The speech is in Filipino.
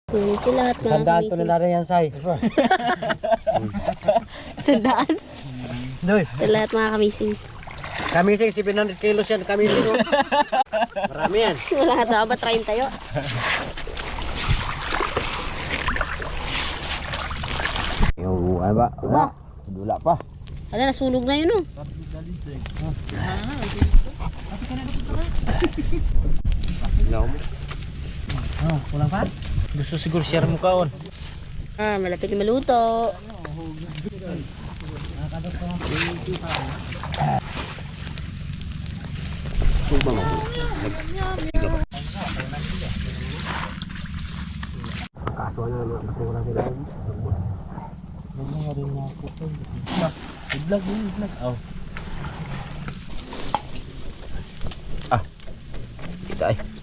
Ito lahat mga Sandaan to kamising. na rin yan, Say. Sandaan. Doy. Ito lahat mga kamising. Kamising, 700 kilos yan, kamising. Oh. Marami yan. Wala ka tao ba? Trying tayo. Yung ano ba? Diba? Dula pa. Wala, nasunog na yun oh. Ilaw mo. Oh, kulang pa? Gusto siguro share mo kaon. Ah, malapit na maluto. Kaso na, basura sila. Ano nga rin ako. I-vlog mo, i-vlog. Oh. Ah. Kita eh.